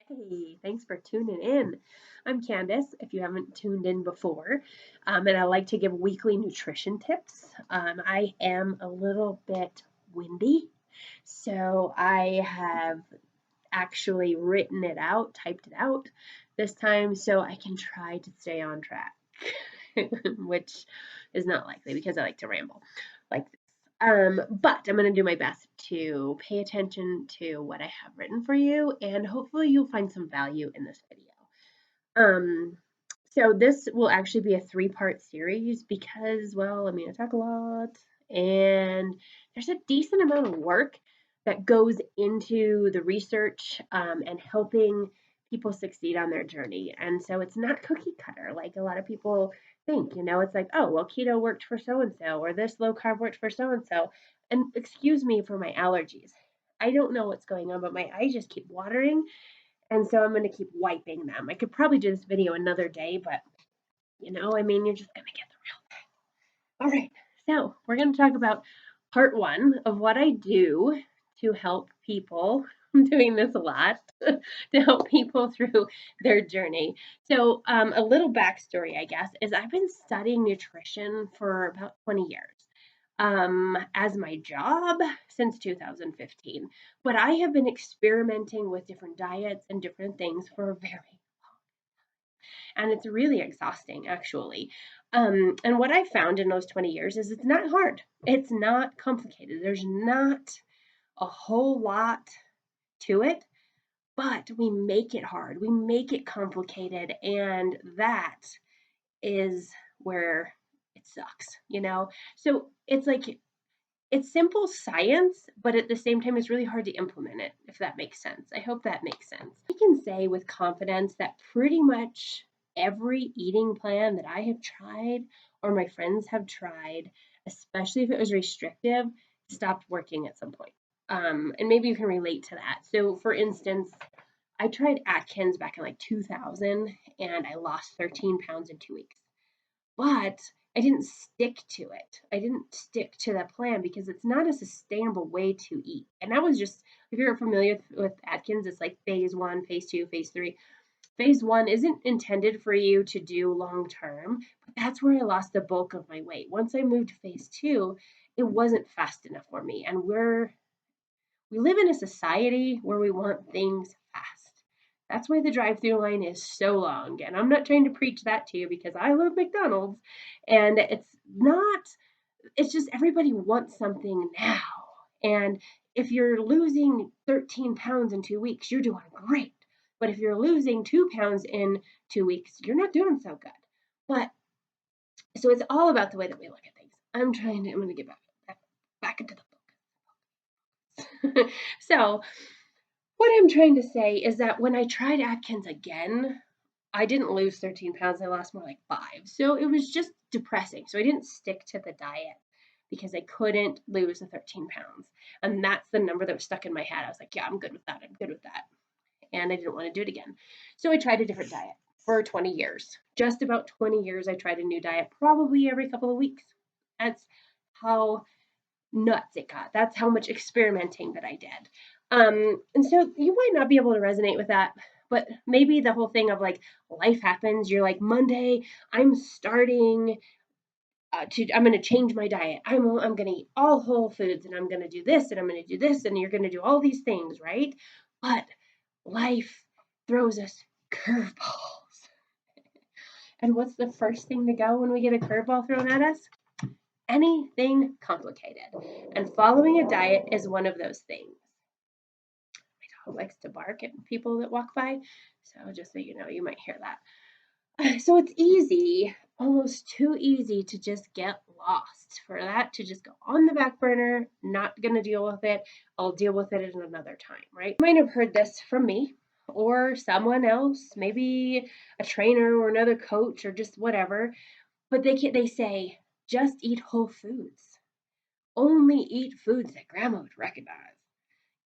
Hey, thanks for tuning in. I'm Candace, if you haven't tuned in before, and I like to give weekly nutrition tips. I am a little bit windy, so I have actually written it out, typed it out this time so I can try to stay on track, which is not likely because I like to ramble like this. But I'm going to do my best to pay attention to what I have written for you, and hopefully you'll find some value in this video. Um, so this will actually be a three-part series because, well, I talk a lot, and there's a decent amount of work that goes into the research and helping people succeed on their journey. And so it's not cookie cutter like a lot of people think. It's like, oh, well, keto worked for so and so, or this low carb worked for so and so. And excuse me for my allergies. I don't know what's going on, but my eyes just keep watering, and so I'm going to keep wiping them. I could probably do this video another day, but you're just going to get the real thing. All right. So we're going to talk about part one of what I do to help people. I'm doing this a lot to help people through their journey. So, a little backstory, I guess, is I've been studying nutrition for about 20 years as my job since 2015. But I have been experimenting with different diets and different things for a very, and it's really exhausting actually. And what I found in those 20 years is it's not hard. It's not complicated. There's not a whole lot to it, but we make it hard. We make it complicated, and that is where it sucks. So it's like it's simple science, but at the same time, it's really hard to implement it, if that makes sense. I hope that makes sense. I can say with confidence that pretty much every eating plan that I have tried or my friends have tried, especially if it was restrictive, stopped working at some point. And maybe you can relate to that. So, for instance, I tried Atkins back in like 2000 and I lost 13 pounds in 2 weeks. But I didn't stick to it. I didn't stick to that plan because it's not a sustainable way to eat. And that was just, if you're familiar with Atkins, it's like phase one, phase two, phase three. Phase one isn't intended for you to do long term, but that's where I lost the bulk of my weight. Once I moved to phase two, it wasn't fast enough for me. And we live in a society where we want things fast. That's why the drive-through line is so long. And I'm not trying to preach that to you because I love McDonald's. And it's just everybody wants something now. And if you're losing 13 pounds in 2 weeks, you're doing great. But if you're losing 2 pounds in 2 weeks, you're not doing so good. But so it's all about the way that we look at things. I'm going to get back into the book. So what I'm trying to say is that when I tried Atkins again, I didn't lose 13 pounds. I lost more like 5. So it was just depressing. So I didn't stick to the diet because I couldn't lose the 13 pounds. And that's the number that was stuck in my head. I was like, yeah, I'm good with that. I'm good with that. And I didn't want to do it again. So I tried a different diet for 20 years. Just about 20 years, I tried a new diet probably every couple of weeks. That's how nuts it got. That's how much experimenting that I did. And so you might not be able to resonate with that, but maybe the whole thing of like life happens. You're like, Monday, I'm starting I'm going to change my diet. I'm going to eat all whole foods and I'm going to do this and I'm going to do this and you're going to do all these things, right? But life throws us curveballs. And what's the first thing to go when we get a curveball thrown at us? Anything complicated. And following a diet is one of those things. My dog likes to bark at people that walk by. So just so you know, you might hear that. So it's easy, almost too easy to just get lost, for that to just go on the back burner, not going to deal with it. I'll deal with it at another time, right? You might have heard this from me or someone else, maybe a trainer or another coach or just whatever, but they say just eat whole foods. Only eat foods that grandma would recognize.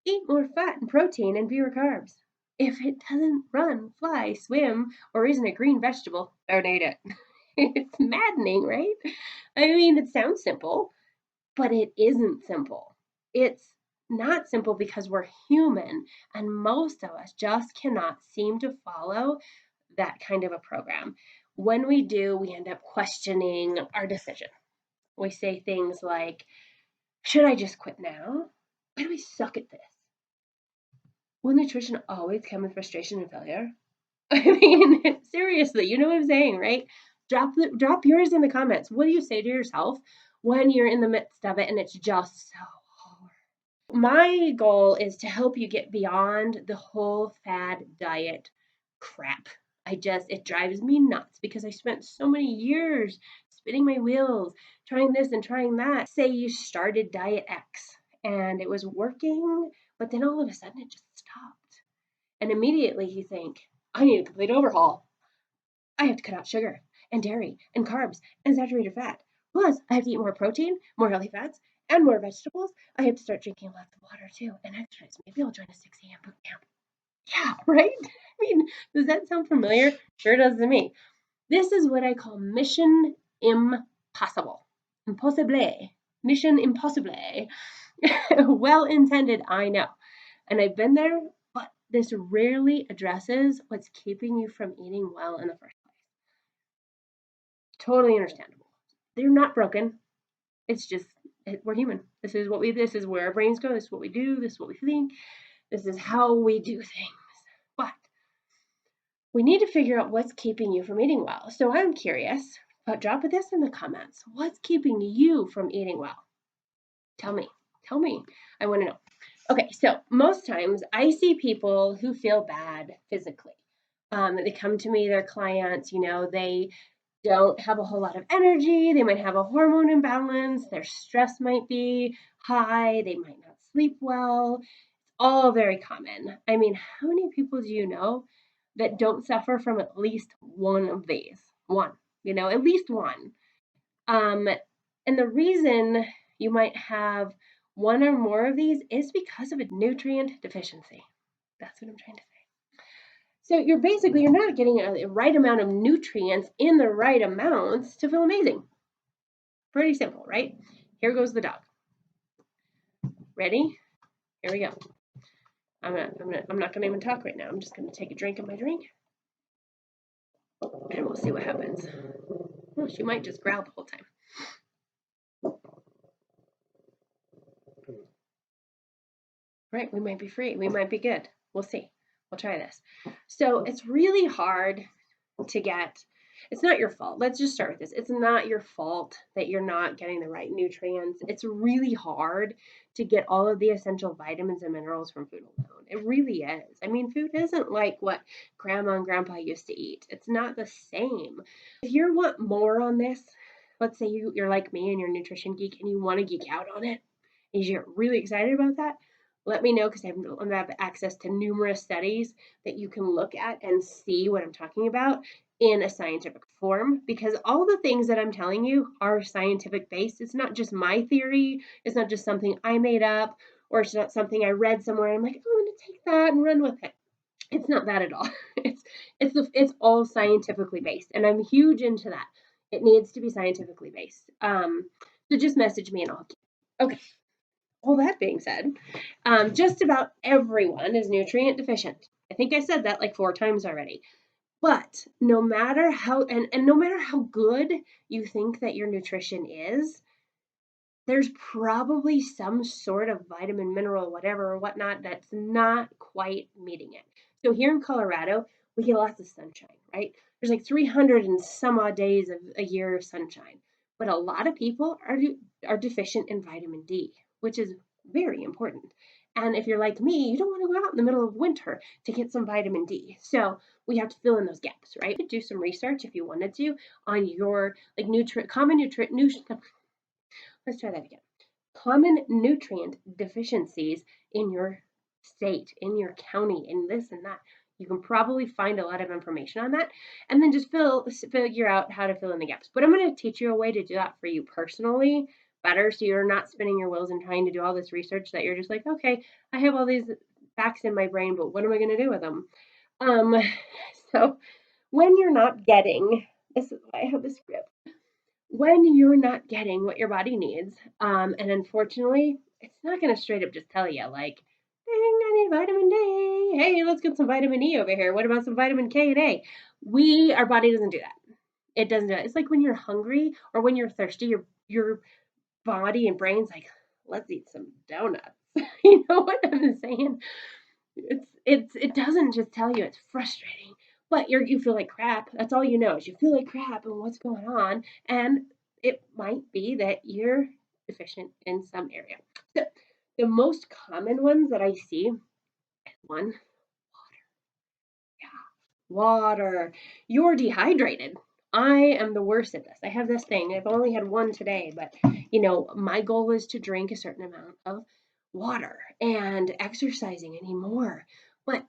Eat more fat and protein and fewer carbs. If it doesn't run, fly, swim, or isn't a green vegetable, don't eat it. It's maddening, right? It sounds simple, but it isn't simple. It's not simple because we're human, and most of us just cannot seem to follow that kind of a program. When we do, we end up questioning our decision. We say things like, should I just quit now? Why do I suck at this? Will nutrition always come with frustration and failure? I mean, seriously, you know what I'm saying, right? Drop yours in the comments. What do you say to yourself when you're in the midst of it and it's just so hard? My goal is to help you get beyond the whole fad diet crap. It drives me nuts because I spent so many years spinning my wheels, trying this and trying that. Say you started Diet X and it was working, but then all of a sudden it just stopped. And immediately you think, I need a complete overhaul. I have to cut out sugar and dairy and carbs and saturated fat. Plus, I have to eat more protein, more healthy fats, and more vegetables. I have to start drinking lots of water too and exercise. Maybe I'll join a 6 a.m. boot camp. Yeah, right? I mean, does that sound familiar? Sure does to me. This is what I call mission impossible. Impossible. Mission impossible. Well intended, I know. And I've been there, but this rarely addresses what's keeping you from eating well in the first place. Totally understandable. They're not broken. It's just we're human. This is where our brains go. This is what we do. This is what we think. This is how we do things. But we need to figure out what's keeping you from eating well. So I'm curious, but drop this in the comments. What's keeping you from eating well? Tell me. Tell me. I want to know. Okay, so most times I see people who feel bad physically. They come to me, they're clients, they don't have a whole lot of energy. They might have a hormone imbalance. Their stress might be high. They might not sleep well. It's all very common. I mean, how many people do you know that don't suffer from at least one of these? One, at least one. And the reason you might have one or more of these is because of a nutrient deficiency. That's what I'm trying to say. So you're not getting a right amount of nutrients in the right amounts to feel amazing. Pretty simple, right? Here goes the dog. Ready? Here we go. I'm not gonna even talk right now. I'm just gonna take a drink of my drink, and we'll see what happens. Well, she might just growl the whole time. Right? We might be free. We might be good. We'll see. We'll try this. So it's really hard to get. It's not your fault. Let's just start with this. It's not your fault that you're not getting the right nutrients. It's really hard to get all of the essential vitamins and minerals from food alone. It really is. I mean, food isn't like what grandma and grandpa used to eat. It's not the same. If you want more on this, let's say you're like me and you're a nutrition geek and you want to geek out on it, and you're really excited about that, let me know because I have access to numerous studies that you can look at and see what I'm talking about in a scientific form, because all the things that I'm telling you are scientific based. It's not just my theory. It's not just something I made up, or it's not something I read somewhere and I'm like, oh, I'm going to take that and run with it. It's not that at all. It's all scientifically based, and I'm huge into that. It needs to be scientifically based. So just message me and I'll. Okay. All that being said, just about everyone is nutrient deficient. I think I said that like 4 times already. But no matter how and no matter how good you think that your nutrition is, there's probably some sort of vitamin, mineral, whatever or whatnot that's not quite meeting it. So here in Colorado, we get lots of sunshine, right? There's like 300 and some odd days of a year of sunshine. But a lot of people are deficient in vitamin D, which is very important. And if you're like me, you don't want to go out in the middle of winter to get some vitamin D. So we have to fill in those gaps, right? You could do some research if you wanted to on your like let's try that again. Common nutrient deficiencies in your state, in your county, in this and that. You can probably find a lot of information on that and then just figure out how to fill in the gaps. But I'm going to teach you a way to do that for you personally better so you're not spinning your wheels and trying to do all this research that you're just like, okay, I have all these facts in my brain, but what am I going to do with them? So when you're not getting, this is why I have this script. When you're not getting what your body needs, and unfortunately, it's not going to straight up just tell you, like, dang, I need vitamin D. Hey, let's get some vitamin E over here. What about some vitamin K and A? Our body doesn't do that. It doesn't do it. It's like when you're hungry or when you're thirsty, your body and brain's like, let's eat some donuts. You know what I'm saying? It doesn't just tell you. It's frustrating, but you feel like crap. That's all you know is you feel like crap and what's going on, and it might be that you're deficient in some area. So the most common ones that I see, one, yeah, water. You're dehydrated. I am the worst at this. I have this thing. I've only had one today, but my goal is to drink a certain amount of water and exercising anymore. But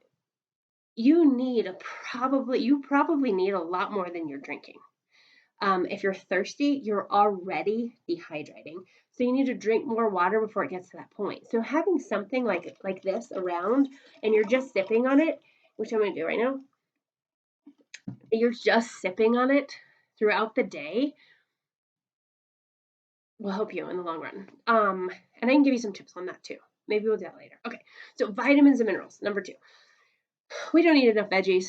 you probably need a lot more than you're drinking. If you're thirsty, you're already dehydrating. So you need to drink more water before it gets to that point. So having something like this around and you're just sipping on it, which I'm going to do right now, you're just sipping on it throughout the day will help you in the long run. And I can give you some tips on that too. Maybe we'll do that later. Okay, so vitamins and minerals, number 2. We don't eat enough veggies.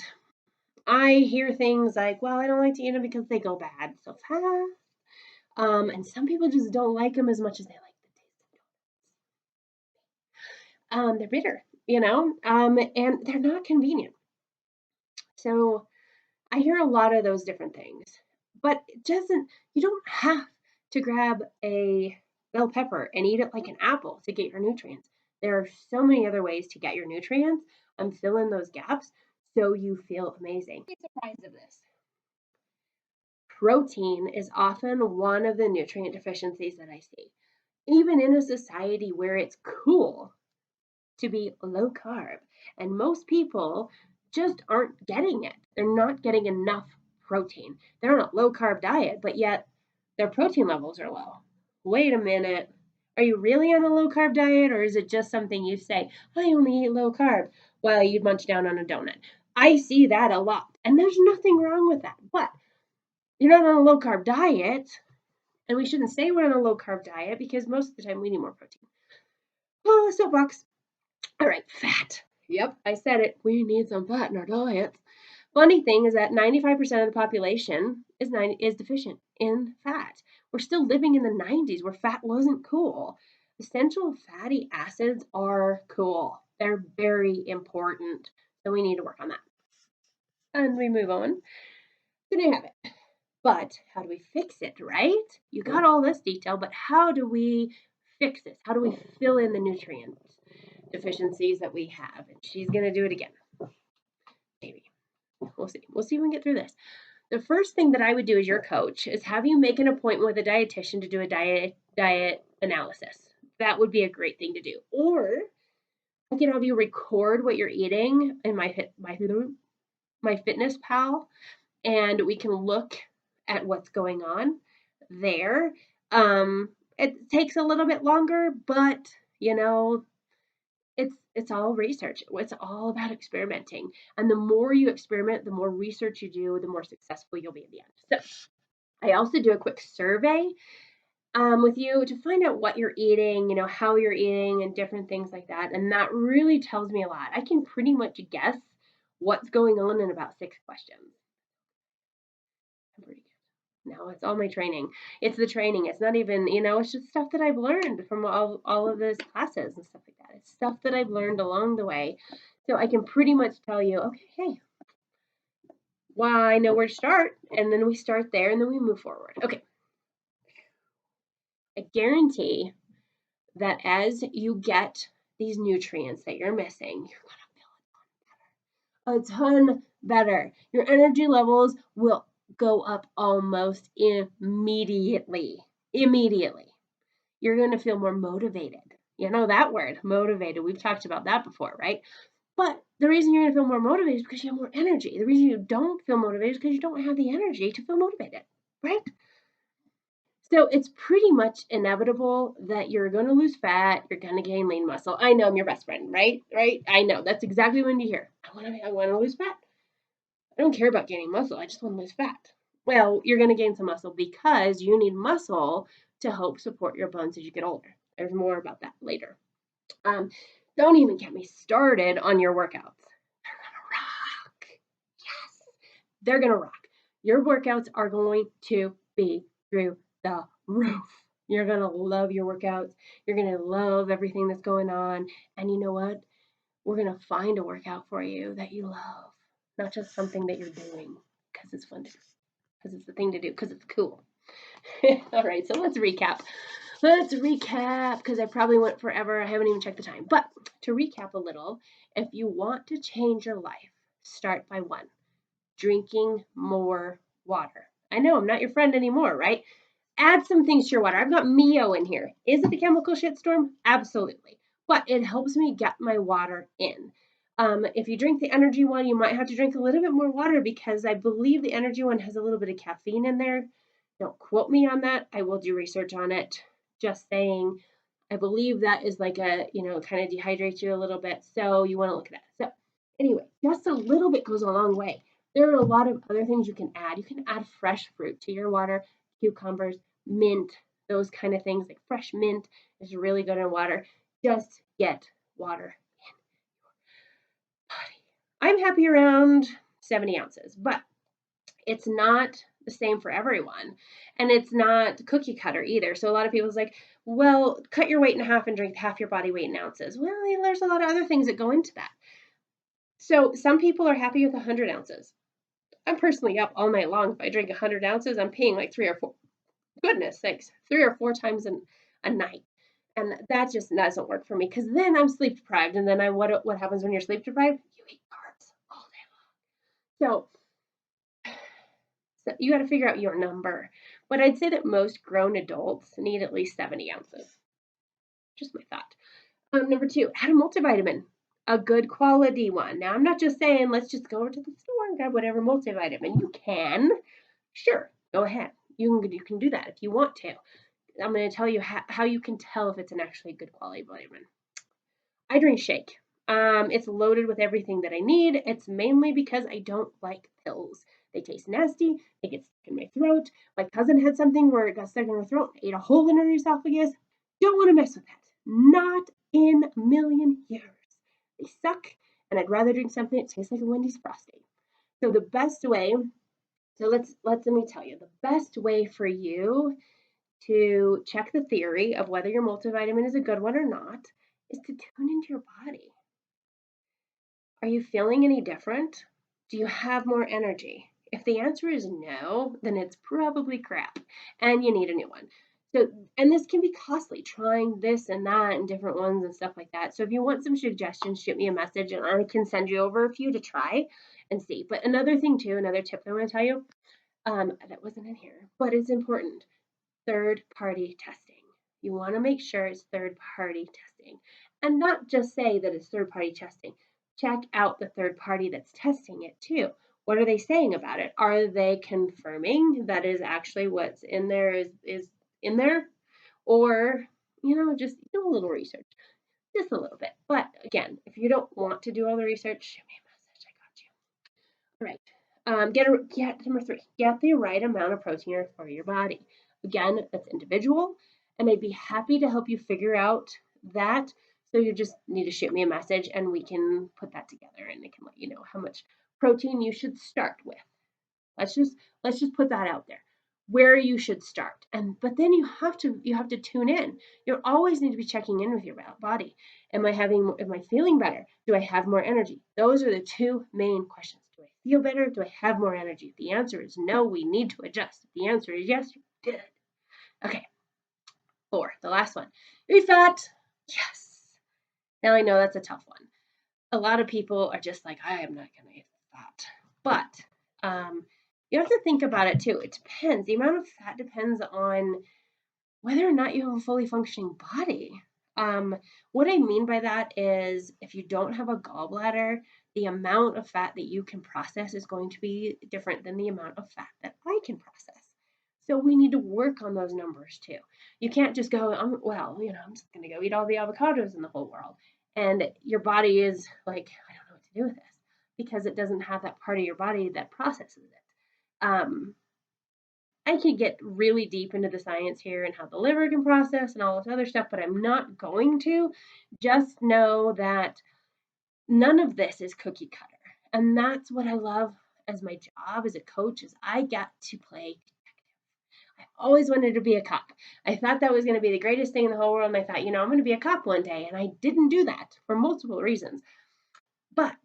I hear things like, well, I don't like to eat them because they go bad so fast. And some people just don't like them as much as they like the taste of donuts. They're bitter, and they're not convenient. So I hear a lot of those different things, but you don't have to grab a bell pepper and eat it like an apple to get your nutrients. There are so many other ways to get your nutrients and fill in those gaps so you feel amazing. Be surprised of this. Protein is often one of the nutrient deficiencies that I see. Even in a society where it's cool to be low carb, and most people just aren't getting it. They're not getting enough protein. They're on a low carb diet, but yet their protein levels are low. Wait a minute. Are you really on a low carb diet, or is it just something you say, I only eat low carb, while you munch down on a donut? I see that a lot, and there's nothing wrong with that. But you're not on a low carb diet, and we shouldn't say we're on a low carb diet because most of the time we need more protein. Oh, soapbox. All right, fat. Yep, I said it. We need some fat in our diets. Funny thing is that 95% of the population is deficient in fat. We're still living in the 90s where fat wasn't cool. Essential fatty acids are cool. They're very important. So we need to work on that. And we move on. Then I have it. But how do we fix it, right? You got all this detail, but how do we fix this? How do we fill in the nutrient deficiencies that we have? And she's going to do it again. Maybe. We'll see. We'll see if we can get through this. The first thing that I would do as your coach is have you make an appointment with a dietitian to do a diet analysis. That would be a great thing to do. Or I can have you record what you're eating in my Fitness Pal, and we can look at what's going on there. It takes a little bit longer, but it's all research. It's all about experimenting. And the more you experiment, the more research you do, the more successful you'll be at the end. So I also do a quick survey with you to find out what you're eating, how you're eating and different things like that. And that really tells me a lot. I can pretty much guess what's going on in about 6 questions. I'm pretty good. No, it's all my training. It's the training. It's not even, it's just stuff that I've learned from all of those classes and stuff like that. It's stuff that I've learned along the way. So I can pretty much tell you, okay, hey, well, I know where to start. And then we start there and then we move forward. Okay. I guarantee that as you get these nutrients that you're missing, you're going to feel a ton better. Your energy levels will go up almost immediately. You're going to feel more motivated. You know that word, motivated. We've talked about that before, right? But the reason you're going to feel more motivated is because you have more energy. The reason you don't feel motivated is because you don't have the energy to feel motivated, right? So it's pretty much inevitable that you're going to lose fat, you're going to gain lean muscle. I know I'm your best friend, right? Right? I know. That's exactly what you hear. I want to lose fat. I don't care about gaining muscle. I just want to lose fat. Well, you're going to gain some muscle because you need muscle to help support your bones as you get older. There's more about that later. Don't even get me started on your workouts. They're gonna rock. Yes, they're gonna rock. Your workouts are going to be through the roof. You're gonna love your workouts. You're gonna love everything that's going on. And you know what? We're gonna find a workout for you that you love, not just something that you're doing because it's fun to do, because it's the thing to do, because it's cool. All right, so let's recap. Let's recap because I probably went forever. I haven't even checked the time. But to recap a little, if you want to change your life, start by one, drinking more water. I know I'm not your friend anymore, right? Add some things to your water. I've got Mio in here. Is it the chemical shitstorm? Absolutely. But it helps me get my water in. If you drink the energy one, you might have to drink a little bit more water because I believe the energy one has a little bit of caffeine in there. Don't quote me on that. I will do research on it. Just saying, I believe that is like a, kind of dehydrates you a little bit. So you want to look at that. So anyway, just a little bit goes a long way. There are a lot of other things you can add. You can add fresh fruit to your water, cucumbers, mint, those kind of things. Like fresh mint is really good in water. Just get water in your body. I'm happy around 70 ounces, but it's not the same for everyone. And it's not cookie cutter either. So a lot of people's like, well, cut your weight in half and drink half your body weight in ounces. Well, there's a lot of other things that go into that. So some people are happy with 100 ounces. I'm personally up all night long. If I drink 100 ounces, I'm peeing like 3 or 4. Goodness sakes, 3 or 4 times a night. And that just doesn't work for me because then I'm sleep deprived. And then what happens when you're sleep deprived? You eat carbs all day long. So you got to figure out your number. But I'd say that most grown adults need at least 70 ounces. Just my thought. Number 2, add a multivitamin, a good quality one. Now, I'm not just saying let's just go over to the store and grab whatever multivitamin. You can, sure, go ahead. You can do that if you want to. I'm going to tell you how you can tell if it's an actually good quality vitamin. I drink shake. It's loaded with everything that I need. It's mainly because I don't like pills. They taste nasty. They get stuck in my throat. My cousin had something where it got stuck in her throat, ate a hole in her esophagus. Don't want to mess with that. Not in a million years. They suck, and I'd rather drink something that tastes like a Wendy's Frosty. So the best way, let me tell you, the best way for you to check the theory of whether your multivitamin is a good one or not is to tune into your body. Are you feeling any different? Do you have more energy? If the answer is no, then it's probably crap and you need a new one. So, and this can be costly, trying this and that and different ones and stuff like that. So if you want some suggestions, shoot me a message and I can send you over a few to try and see. But another thing too, another tip I want to tell you, that wasn't in here, but it's important. Third-party testing. You want to make sure it's third-party testing and not just say that it's third-party testing. Check out the third party that's testing it too. What are they saying about it? Are they confirming that is actually what's in there is in there? Or, just do a little research. Just a little bit. But again, if you don't want to do all the research, shoot me a message. I got you. All right. Get number 3. Get the right amount of protein for your body. Again, that's individual, and I'd be happy to help you figure out that. So you just need to shoot me a message, and we can put that together, and I can let you know how much protein you should start with. Let's just put that out there, where you should start. But then you have to tune in. You always need to be checking in with your body. Am I feeling better? Do I have more energy? Those are the 2 main questions. Do I feel better? Do I have more energy? If the answer is no, we need to adjust. If the answer is yes, you're good. Okay. 4, the last one. Are fat? Yes. Now I know that's a tough one. A lot of people are just like, I am not going to eat fat. But you have to think about it too. It depends. The amount of fat depends on whether or not you have a fully functioning body. What I mean by that is if you don't have a gallbladder, the amount of fat that you can process is going to be different than the amount of fat that I can process. So we need to work on those numbers too. You can't just go, I'm just going to go eat all the avocados in the whole world. And your body is like, I don't know what to do with this because it doesn't have that part of your body that processes it. I could get really deep into the science here and how the liver can process and all this other stuff, but I'm not going to. Just know that none of this is cookie cutter. And that's what I love as my job as a coach is I get to play. I always wanted to be a cop. I thought that was going to be the greatest thing in the whole world. And I thought, I'm going to be a cop one day. And I didn't do that for multiple reasons. But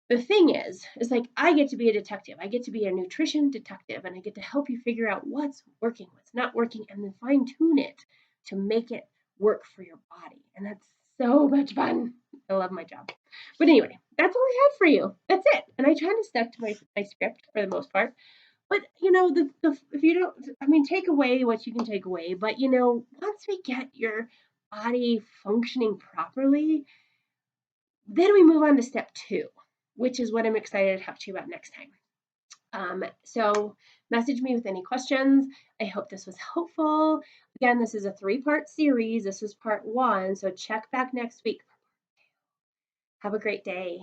the thing is like I get to be a detective. I get to be a nutrition detective and I get to help you figure out what's working, what's not working, and then fine tune it to make it work for your body. And that's so much fun. I love my job. But anyway, that's all I have for you. That's it. And I try to stick to my script for the most part. But if you don't, I mean, take away what you can take away. But once we get your body functioning properly, then we move on to step 2, which is what I'm excited to talk to you about next time. So message me with any questions. I hope this was helpful. Again, this is a 3-part series. This is part 1, so check back next week. Have a great day.